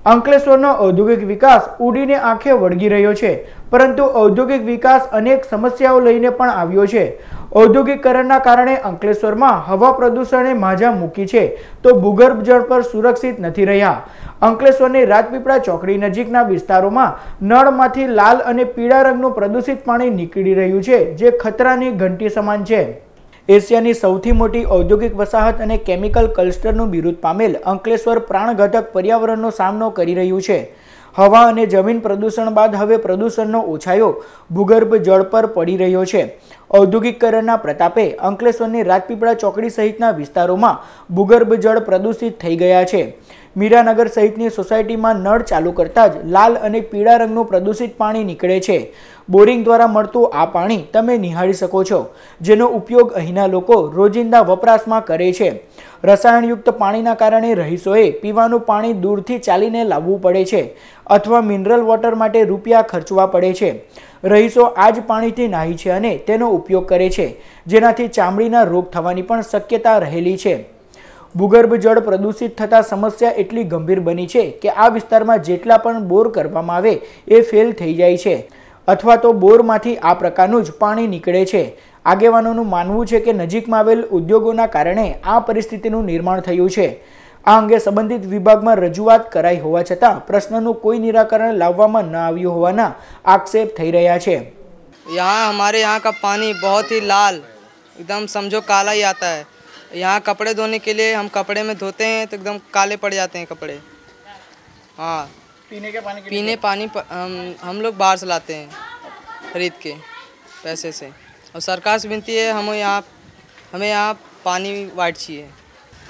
અંકલેશ્વરનો ઔદ્યોગિક વિકાસ ઉડીને આંખે વળગી રહ્યો છે, પરંતુ ઔદ્યોગિક વિકાસ અનેક સમસ્યાઓ લઈને પણ આવ્યો છે। ઔદ્યોગિકરણના કારણે અંકલેશ્વરમાં હવા પ્રદૂષણે માજા મૂકી છે, તો ભૂગર્ભ જળ પર સુરક્ષિત નથી રહ્યા। અંકલેશ્વરની રાજપીપળા ચોકડી નજીકના વિસ્તારોમાં નળમાંથી લાલ અને પીળા રંગનું પ્રદૂષિત પાણી નીકળી રહ્યું છે, જે ખતરાની ઘંટી સમાન છે। એશિયાની સૌથી મોટી ઔદ્યોગિક વસાહત અને કેમિકલ ક્લસ્ટરનું બિરુદ પામેલ અંકલેશ્વર પ્રાણઘાતક પર્યાવરણનો સામનો કરી રહ્યું છે। હવા અને જમીન પ્રદૂષણ બાદ હવે પ્રદૂષણનો ઓછાયો ભૂગર્ભ જળ પર પડી રહ્યો છે। ઔદ્યોગિકરણના પ્રતાપે અંકલેશ્વરની રાજપીપળા ચોકડી સહિતના વિસ્તારોમાં ભૂગર્ભ જળ પ્રદૂષિત થઈ ગયા છે। મીરાનગર સહિતની સોસાયટીમાં નળ ચાલુ કરતા જ લાલ અને પીળા રંગનું પ્રદૂષિત પાણી નીકળે છે। બોરિંગ દ્વારા મળતું આ પાણી તમે નિહાળી શકો છો, જેનો ઉપયોગ અહીંના લોકો રોજિંદા વપરાશમાં કરે છે। રસાયણયુક્ત પાણીના કારણે રહીશોએ પીવાનું પાણી દૂરથી ચાલીને લાવવું પડે છે અથવા મિનરલ વોટર માટે રૂપિયા ખર્ચવા પડે છે। રહીશો આ જ પાણીથી નાહી છે અને તેનો ઉપયોગ કરે છે, જેનાથી ચામડીના રોગ થવાની પણ શક્યતા રહેલી છે। ભૂગર્ભ જળ પ્રદૂષિત થતા સમસ્યા એટલી ગંભીર બની છે કે આ વિસ્તારમાં જેટલા પણ બોર કરવામાં આવે એ ફેલ થઈ જાય છે અથવા તો બોરમાંથી આ પ્રકારનું જ પાણી નીકળે છે। આગેવાનોનું માનવું છે કે નજીકમાં આવેલ ઉદ્યોગોના કારણે આ પરિસ્થિતિનું નિર્માણ થયું છે। આ અંગે સંબંધિત વિભાગમાં રજૂઆત કરાઈ હોવા છતાં પ્રશ્નનું કોઈ નિરાકરણ લાવવામાં ન આવ્યું હોવાના આક્ષેપ થઈ રહ્યા છે। यहाँ हमारे यहाँ का पानी बहुत ही लाल एकदम समझो काला ही आता है। यहाँ कपड़े धोने के लिए हम कपड़े में धोते हैं तो एकदम काले पड़ जाते हैं कपड़े। हाँ, पीने पानी हम लोग बाहर से लाते हैं खरीद के पैसे से। और सरकार से विनती है हमें यहाँ पानी वाइट चाहिए।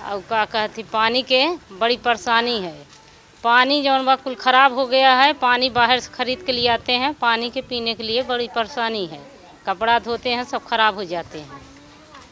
और क्या कहती पानी के बड़ी परेशानी है। पानी जो कुल ख़राब हो गया है। पानी बाहर से खरीद के लिए आते हैं, पानी के पीने के लिए बड़ी परेशानी है। कपड़ा धोते हैं सब खराब हो जाते हैं।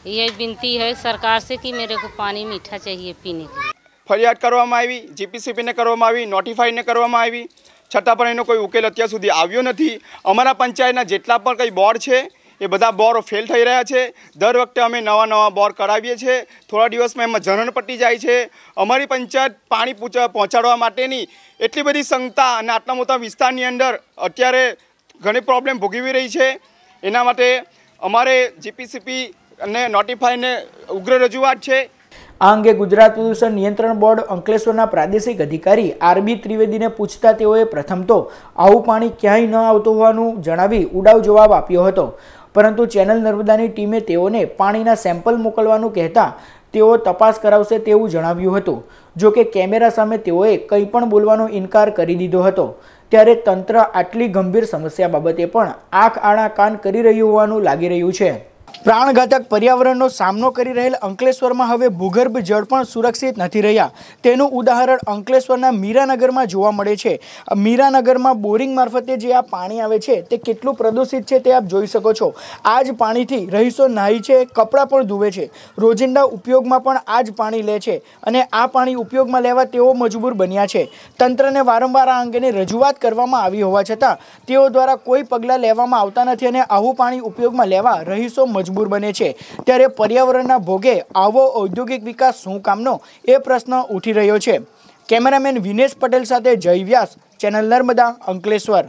ये विनती है सरकार से कि मेरे को पानी मीठा चाहिए पीने के लिए। फरियाद करवामां आवी, जीपीसीबी ने करवामां आवी, नोटिफाई ने करवामां आवी, छतां पण एनो कोई उकेल अत्यार सुधी आव्यो नथी। अमारा पंचायतना जेटला पण कई बोर छे ए बधा बोरो फेल थई रह्या छे। दर वखते अमे नवा नवा बोर करावीए छे, थोड़ा दिवस में एमां झरण पटी जाय छे। अमारी पंचायत पाणी पहोंचाडवा माटेनी एटली बधी संगता अने आटला मोटा विस्तारनी अंदर अत्यारे घणी प्रॉब्लेम भोगवी रही छे। एना माटे अमारे जीपीसीबी અને નોટિફાઈને ઉગ્ર રજૂઆત છે। આ અંગે ગુજરાત પ્રદૂષણ નિયંત્રણ બોર્ડ અંકલેશ્વરના પ્રાદેશિક અધિકારી આરબી ત્રિવેદીને પૂછતા તેઓએ પ્રથમ તો આવું પાણી ક્યાંય ન આવતું હોવાનું જણાવી ઉડાવ જવાબ આપ્યો હતો, પરંતુ ચેનલ નર્મદાની ટીમે તેઓને પાણીના સેમ્પલ મોકલવાનું કહેતા તેઓ તપાસ કરાવશે તેવું જણાવ્યું હતું। જો કે કેમેરા સામે તેઓએ કંઈ પણ બોલવાનો ઇનકાર કરી દીધો હતો। ત્યારે તંત્ર આટલી ગંભીર સમસ્યા બાબતે પણ આંખ આડા કાન કરી રહ્યું હોવાનું લાગી રહ્યું છે। પ્રાણઘાતક પર્યાવરણનો સામનો કરી રહેલ અંકલેશ્વરમાં હવે ભૂગર્ભ જળ પણ સુરક્ષિત નથી રહ્યા। તેનું ઉદાહરણ અંકલેશ્વરના મીરાનગરમાં જોવા મળે છે। મીરાનગરમાં બોરિંગ મારફતે જે આ પાણી આવે છે તે કેટલું પ્રદૂષિત છે તે આપ જોઈ શકો છો। આ જ પાણીથી રહીશો નાહી છે, કપડાં પણ ધુવે છે, રોજિંદા ઉપયોગમાં પણ આ જ પાણી લે છે અને આ પાણી ઉપયોગમાં લેવા તેઓ મજબૂર બન્યા છે। તંત્રને વારંવાર આ અંગેની રજૂઆત કરવામાં આવી હોવા છતાં તેઓ દ્વારા કોઈ પગલાં લેવામાં આવતા નથી અને આવું પાણી ઉપયોગમાં લેવા રહીશો મજબૂર બને છે। ત્યારે પર્યાવરણના ભોગે આવો ઔદ્યોગિક વિકાસ શું કામનો એ પ્રશ્ન ઉઠી રહ્યો છે। કેમેરામેન વિનેશ પટેલ સાથે જય વ્યાસ, ચેનલ નર્મદા, અંકલેશ્વર।